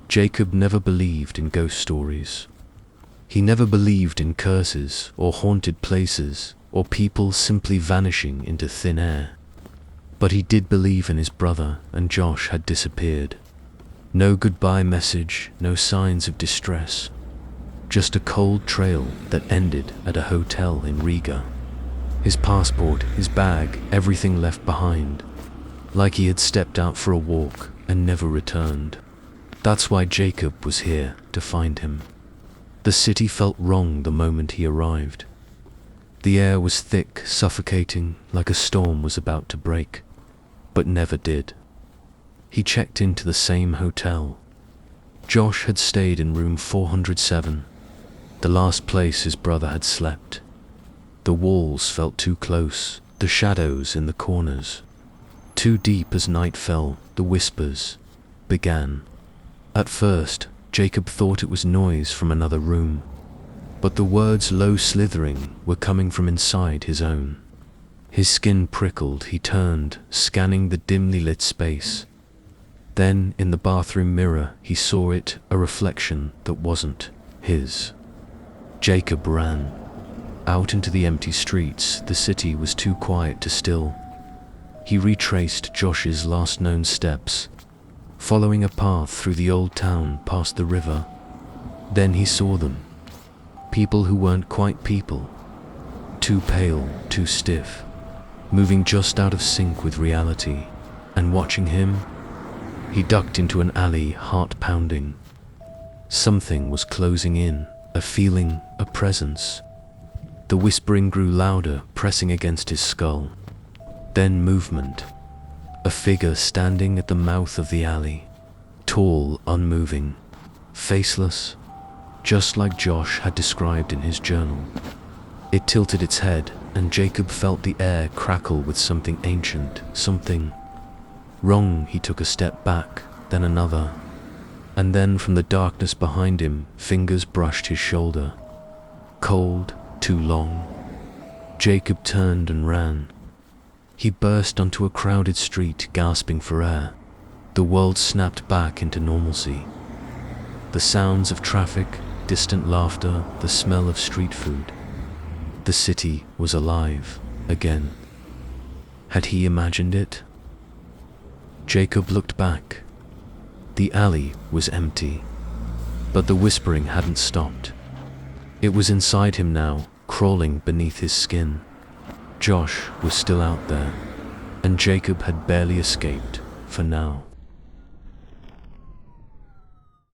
Jacob never believed in ghost stories. He never believed in curses or haunted places or people simply vanishing into thin air. But he did believe in his brother, and Josh had disappeared. No goodbye message, no signs of distress. Just a cold trail that ended at a hotel in Riga. His passport, his bag, everything left behind. Like he had stepped out for a walk and never returned. That's why Jacob was here, to find him. The city felt wrong the moment he arrived. The air was thick, suffocating, like a storm was about to break, but never did. He checked into the same hotel. Josh had stayed in room 407, the last place his brother had slept. The walls felt too close, the shadows in the corners. Too deep. As night fell, the whispers began. At first, Jacob thought it was noise from another room, but the words low slithering were coming from inside his own. His skin prickled. He turned, scanning the dimly lit space. Then, in the bathroom mirror, he saw it, a reflection that wasn't his. Jacob ran out into the empty streets. The city was too quiet to still. He retraced Josh's last known steps, following a path through the old town past the river. Then he saw them. People who weren't quite people. Too pale, too stiff, moving just out of sync with reality. And watching him, he ducked into an alley, heart pounding. Something was closing in, a feeling, a presence. The whispering grew louder, pressing against his skull. Then movement. A figure standing at the mouth of the alley. Tall, unmoving, faceless, just like Josh had described in his journal. It tilted its head, and Jacob felt the air crackle with something ancient, something wrong. He took a step back, then another, and then from the darkness behind him, fingers brushed his shoulder. Cold, too long. Jacob turned and ran. He burst onto a crowded street, gasping for air. The world snapped back into normalcy. The sounds of traffic, distant laughter, the smell of street food. The city was alive again. Had he imagined it? Jacob looked back. The alley was empty, but the whispering hadn't stopped. It was inside him now, crawling beneath his skin. Josh was still out there, and Jacob had barely escaped, for now.